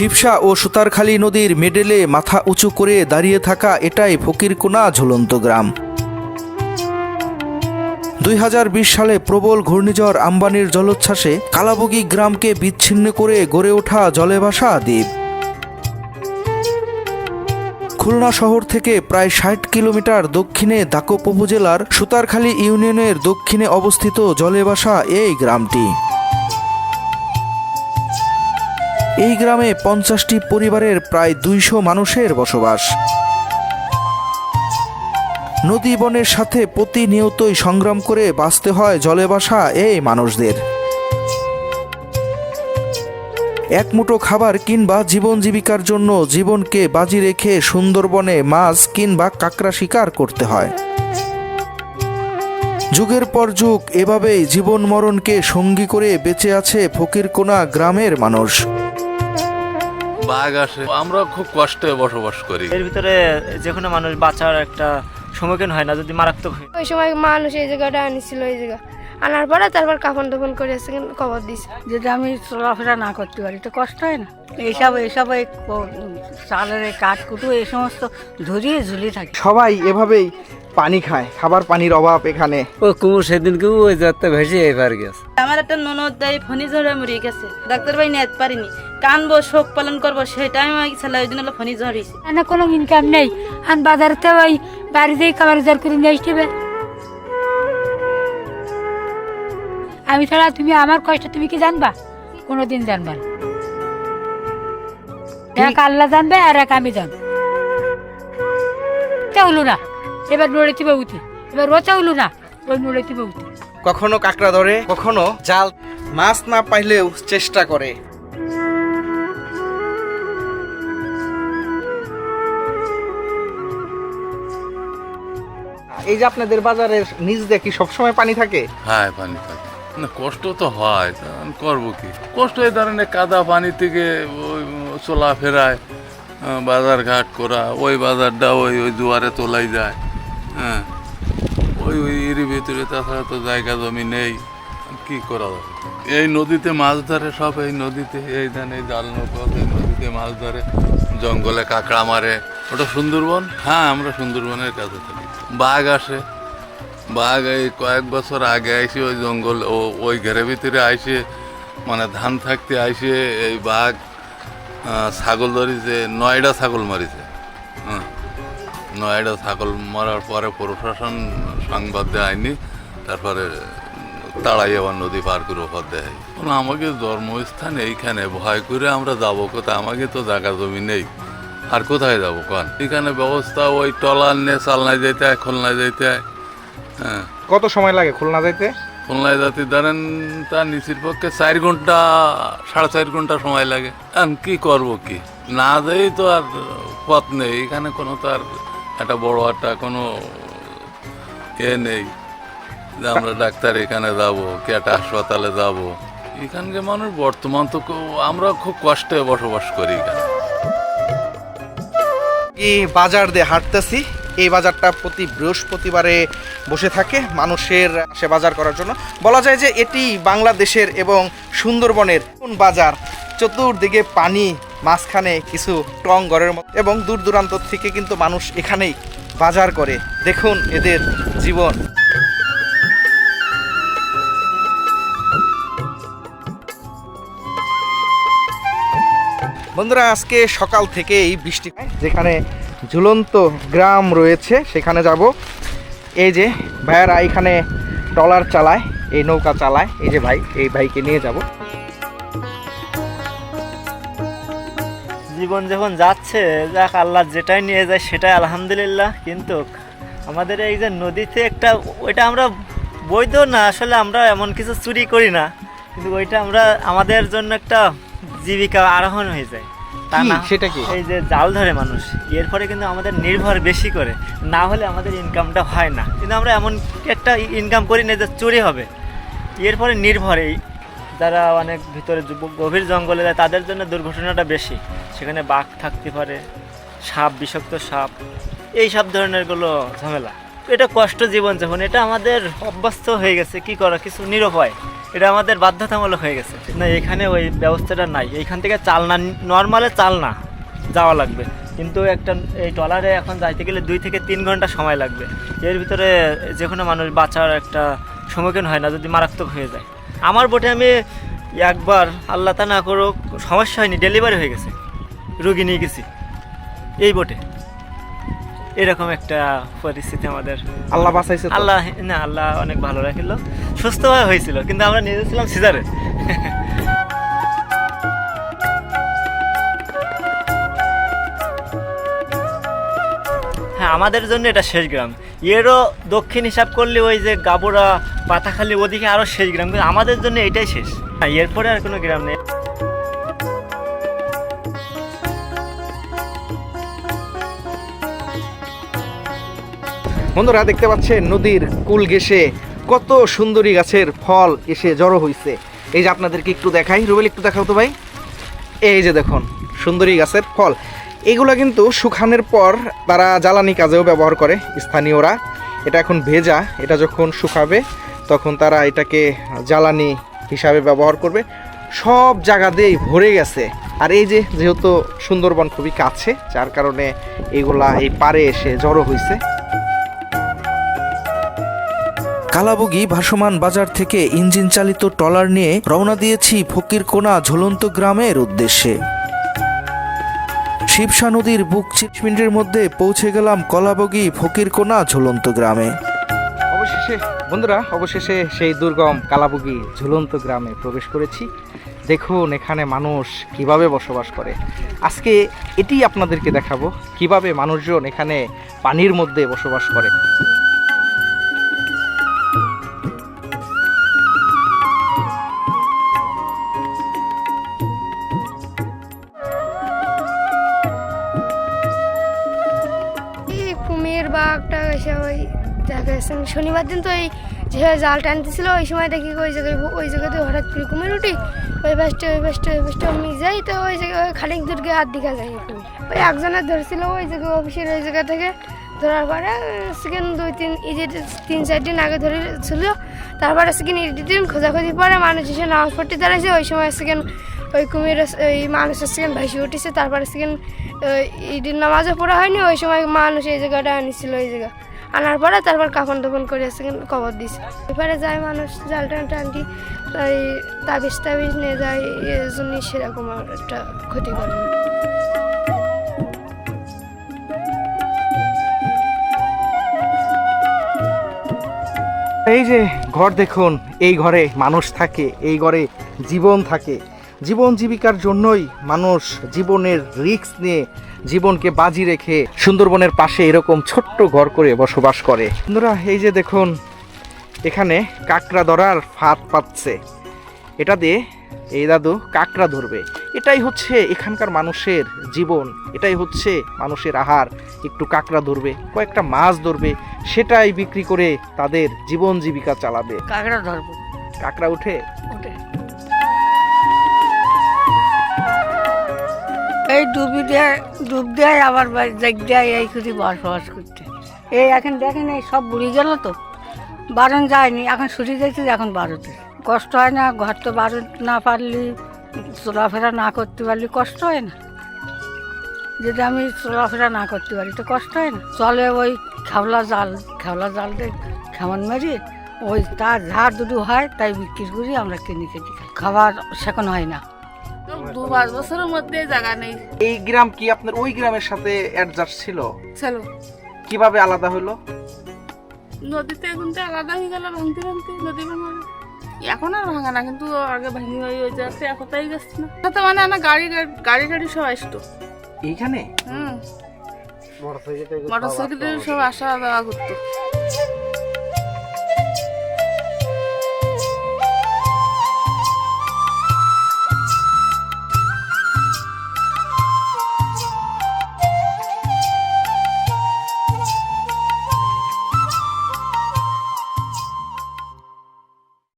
শিবসা ও সুতারখালী নদীর মেডেলে মাথা উঁচু করে দাঁড়িয়ে থাকা এটাই ফকিরকোনা ঝুলন্ত গ্রাম। 2020 সালে প্রবল ঘূর্ণিঝড় আম্বানির জলোচ্ছ্বাসে কালাবগী গ্রামকে বিচ্ছিন্ন করে গড়ে ওঠা জলে ভাসা দ্বীপ। খুলনা শহর থেকে প্রায় 60 কিলোমিটার দক্ষিণে দাকোপ উপজেলার সুতারখালী ইউনিয়নের দক্ষিণে অবস্থিত জলে ভাসা এই গ্রামটি। এই গ্রামে 50টি পরিবারের প্রায় 200 মানুষের বসবাস। নদী বনের সাথে প্রতিনিয়তই সংগ্রাম করে বাঁচতে হয় জলে ভাসা এই মানুষদের। এক মুঠো খাবার কিংবা জীবন জীবিকার জন্য জীবনকে বাজি রেখে সুন্দরবনে মাছ কিংবা কাঁকড়া শিকার করতে হয়। যুগের পর যুগ এভাবেই জীবন মরণকে সঙ্গী করে বেঁচে আছে ফকিরকোনা গ্রামের মানুষ। বাঘ আসে, আমরা খুব কষ্টে বসবাস করি। এর ভিতরে যে কোনো মানুষ বাঁচার একটা সম্মুখীন হয় না যদি মারাত্মক হয়। ওই সময় মানুষ এই জায়গাটা আনিছিল, এই জায়গা আনার পরে তারপর কাফন টাফন করে কবর দিছে। যদি আমি চলাফেরা না করতে পারি তো কষ্ট হয় না। এইসব এই চালের কাঠ কুটু এই সমস্ত ধরিয়ে ঝুলি থাকে। সবাই এভাবেই পানি খায়, খাবার পানির অভাব এখানে। ও কুমুর সেদিনকেও ওই যাত্রা ভেসে এবার গেছে। আমার একটা ননদ দেয় ফণি ঝড়ে মরে গেছে, ডাক্তার ভাই নিতে পারিনি, কানবো শোক পালন করবো সেই টাইম আমার ছেলে ওই দিন হলো ফণি ঝড়িছে। না কোনো ইনকাম নেই, আর বাজারতে ওই বাড়িতেই খাবার জোর করে নিয়ে আসতে হবে। আমি ছাড়া তুমি আমার কষ্ট তুমি কি জানবা? কোনোদিন জানবা না। এক আল্লাহ জানবে আর এক আমি জানবো। চাউলু না এবার নড়েছি বউতি, এবার ও চাউলু না ওই নড়েছি বউতি। কখনো কাঁকড়া ধরে, কখনো জাল, মাছ না পাইলেও চেষ্টা করে। এই যে আপনাদের বাজারের নিচ দিয়ে কি সবসময় পানি থাকে? হ্যাঁ, পানি থাকে না, কষ্ট তো হয়, তা আমি করবো কি? কষ্ট এই ধরনের কাদা পানি থেকে ওই চলাফেরায় বাজার ঘাট করা, ওই বাজারটা ওই জোয়ারে তোলাই যায়। হ্যাঁ, ওই এর ভিতরে তাছাড়া তো জায়গা জমি নেই, কি করা যাবে? এই নদীতে মাছ ধরে সব, এই নদীতে এই ধান এই জাল নৌকা, এই নদীতে মাছ ধরে, জঙ্গলে কাঁকড়া মারে। ওটা সুন্দরবন। হ্যাঁ, আমরা সুন্দরবনের কাছে থাকি। বাঘ আসে, বাঘ এই কয়েক বছর আগে আইসে ওই জঙ্গল ওই ঘেরের ভিতরে আইসে, মানে ধান থাকতে আইসে এই বাঘ ছাগল ধরিছে, 9টা ছাগল মারিছে। হ্যাঁ, 9টা ছাগল মারার পরে প্রশাসন সংবাদ দেয়নি, তারপরে তাড়াই আবার নদী পার করে ওপর দেয়। আমাকে জন্মস্থান এইখানে, ভয় করে আমরা যাবো কোথায়? আমাকে তো জায়গা জমি নেই, আর কোথায় যাবো কন? এখানে ব্যবস্থা ওই টলার নিয়ে চালনায় যেতে হয়, খুলনায় যেতে হয়। হ্যাঁ, কত সময় লাগে খুলনা যাইতে? খুলনায় যাতে ধরেন তার নিচের পক্ষে 4 ঘন্টা 4.5 ঘন্টা সময় লাগে। এখন কি করবো, কি না যাই তো আর পথ নেই। এখানে কোনো তার একটা বড় একটা কোনো নেই যে আমরা ডাক্তার এখানে যাবো, কি একটা হাসপাতালে যাবো। এখানকার মানুষ বর্তমান তো আমরা খুব কষ্টে বসবাস করি এখানে। এই বাজার দিয়ে হাঁটতেছি, এই বাজারটা প্রতি বৃহস্পতিবারে বসে থাকে মানুষের সে বাজার করার জন্য। বলা যায় যে এটি বাংলাদেশের এবং সুন্দরবনের বাজার। চতুর্দিকে পানি, মাঝখানে কিছু টং ঘরের মতো, এবং দূর দূরান্ত থেকে কিন্তু মানুষ এখানেই বাজার করে। দেখুন এদের জীবন। বন্ধুরা, আজকে সকাল থেকেই বৃষ্টি, যেখানে ঝুলন্ত গ্রাম রয়েছে সেখানে যাব। এই যে ভাইয়ারা এখানে ট্রলার চালায়, এই নৌকা চালায়, এই যে ভাই, এই ভাইকে নিয়ে যাব। জীবন যখন যাচ্ছে, যাক আল্লাহ যেটাই নিয়ে যায় সেটাই আলহামদুলিল্লাহ। কিন্তু আমাদের এই যে নদীতে একটা, ওইটা আমরা বৈধ না, আসলে আমরা এমন কিছু চুরি করি না, কিন্তু ওইটা আমরা আমাদের জন্য একটা জীবিকা আরোহণ হয়ে যায়। তা না, সেটা কি? এই যে জাল ধরে মানুষ, এর পরে কিন্তু আমাদের নির্ভর বেশি করে, না হলে আমাদের ইনকামটা হয় না। কিন্তু আমরা এমন একটা ইনকাম করি না যে চুরি হবে, এরপরে নির্ভর। এই যারা অনেক ভিতরে গভীর জঙ্গলে যায় তাদের জন্য দুর্ঘটনাটা বেশি। সেখানে বাঘ থাকতে পারে, সাপ, বিষাক্ত সাপ, এই সব ধরনেরগুলো ঝামেলা। এটা কষ্ট জীবনযাপন, এটা আমাদের অভ্যস্ত হয়ে গেছে, কি করা কিছু নিরুপায়, এটা আমাদের বাধ্যতামূলক হয়ে গেছে। না এখানে ওই ব্যবস্থাটা নাই, এইখান থেকে চাল না, নর্মালে চাল না যাওয়া লাগবে, কিন্তু একটা এই ট্রলারে এখন যাইতে গেলে 2 থেকে 3 ঘন্টা সময় লাগবে। এর ভিতরে যে কোনো মানুষ বাঁচার একটা সম্মুখীন হয় না যদি মারাত্মক হয়ে যায়। আমার বোটে আমি একবার আল্লাহ তা না করুক সমস্যা হয়নি, ডেলিভারি হয়ে গেছে, রুগী নিয়ে গেছি এই বোটে। এরকম একটা পরিস্থিতি আমাদের। আল্লাহ বাঁচাইছে তো? আল্লাহ অনেক ভালো রাখিল, সুস্থভাবে হয়েছিল, কিন্তু আমরা নিয়ে যাচ্ছিলাম সিজারে। হ্যাঁ, আমাদের জন্য এটা শেষ গ্রাম। এরও দক্ষিণ হিসাব করলে ওই যে গাবুরা, পাতাখালি, ওদিকে আরও শেষ গ্রাম, কিন্তু আমাদের জন্য এটাই শেষ। হ্যাঁ, এরপরে আর কোনো গ্রাম নেই। বন্ধুরা দেখতে পাচ্ছেন নদীর কুল ঘেঁষে কত সুন্দরী গাছের ফল এসে জড়ো হয়েছে। এই যে আপনাদেরকে একটু দেখাই, রুবেল একটু দেখাও তো ভাই। এই যে দেখুন সুন্দরী গাছের ফল, এগুলা কিন্তু শুকানোর পর তারা জ্বালানি কাজেও ব্যবহার করে স্থানীয়রা। এটা এখন ভেজা, এটা যখন শুকাবে তখন তারা এটাকে জ্বালানি হিসাবে ব্যবহার করবে। সব জায়গা দিয়েই ভরে গেছে। আর এই যে যেহেতু সুন্দরবন খুবই কাছে, যার কারণে এগুলা এই পাড়ে এসে জড়ো হয়েছে। কালাবুগি ভাসমান বাজার থেকে ইঞ্জিন চালিত ট্রলার নিয়ে রওনা দিয়েছি ফকিরকোনা ঝুলন্ত গ্রামের উদ্দেশ্যে। শিবসা নদীর বুক 30 মিনিটের মধ্যে পৌঁছে গেলাম কলাবুগি ফকিরকোনা ঝুলন্ত গ্রামে। অবশেষে সেই দুর্গম কালাবুগি ঝুলন্ত গ্রামে প্রবেশ করেছি। দেখুন এখানে মানুষ কিভাবে বসবাস করে। আজকে এটি আপনাদেরকে দেখাবো কিভাবে মানুষজন এখানে পানির মধ্যে বসবাস করে। কুমির বাঘটা এসে ওই দেখা গেছে শনিবার দিন তো এই যে জাল টানতেছিল, ওই সময় দেখি ওই জায়গাতে হঠাৎ করে কুমির উঠি, ওই পাশটা আমি যাই, তো ওই জায়গায় খানিক দূর গিয়ে হাত দিঘা যাই। ওই একজনের ধরছিল ওই জায়গায় অফিসের ওই জায়গা থেকে, ধরার পরে সেখানে 3-4 দিন আগে ধরেছিল। তারপরে সেখানে দিন খোঁজাখুঁজি পরে মানুষ এসে নামাজ পড়তে দাঁড়াইছে, ওই সময় সেখানে ওই কুমির ওই মানুষের সেখানে ভাসি উঠেছে। তারপরে সেখানে ঈদের নামাজও পড়া হয়নি, ওই সময় মানুষ এই জায়গাটা আনিছিল, ওই জায়গা আনার পরে তারপর কাফন টাফন করে সেখানে কবর দিছে। এরপরে যায় মানুষ জাল টানটি ওই তাবিজ নিয়ে যায়, এর জন্য সেরকম একটা ক্ষতি করে। এই যে ঘর দেখুন, এই ঘরে মানুষ থাকে, এই ঘরে জীবন থাকে। জীবন জীবিকার জন্যই মানুষ জীবনের রিস্ক নিয়ে, জীবনকে বাজি রেখে সুন্দরবনের পাশে এরকম ছোট্ট ঘর করে বসবাস করে। বন্ধুরা এই যে দেখুন এখানে কাঁকড়া ধরার ফাঁদ পাচ্ছে, এটা দিয়ে এই দাদু কাঁকড়া ধরবে। এটাই হচ্ছে এখানকার মানুষের জীবন, এটাই হচ্ছে মানুষের আহার। একটু কাঁকড়া ধরবে, কয়েকটা মাছ ধরবে, সেটাই বিক্রি করে তাদের জীবন জীবিকা চালাবে। কাঁকড়া ধরবো, কাঁকড়া উঠে এই ডুব দেয় আবার জাগ দেয়, এই করে বসবাস করতে। এই এখন দেখেন এই সব বুড়ি গেল তো, বারণ যায়নি, এখন ছুটি যাইতে, এখন বারোতে কষ্ট হয় না। ঘর তো বারণ না পারলি, চলাফেরা না করতে পারলি কষ্ট হয় না। যদি আমি চলাফেরা না করতে পারি তো কষ্ট হয় না। চলে ওই খেওলা জাল দিয়ে খেমন মারি, ওই তার ঝাড় দুটো হয় তাই বিক্রি করি, আমরা কিনে খেতে খাই। খাবার সেখন হয় না। 2-5 বছরের মধ্যে জায়গা নেই। এই গ্রাম কি আপনার ওই গ্রামের সাথে অ্যাডজাস্ট ছিল? চলো কিভাবে আলাদা হলো? নদীতে এখন তো আলাদা হয়ে গেল, ভাঙতে নদী ভাঙা। এখন আর ভাঙা না, কিন্তু আগে ভাঙি হয়ে যাচ্ছে, একতাই যাচ্ছে না। তো মানে না গাড়ি সব আসতো এইখানে, মোটরসাইকেলে সব আসা যাওয়া করতো।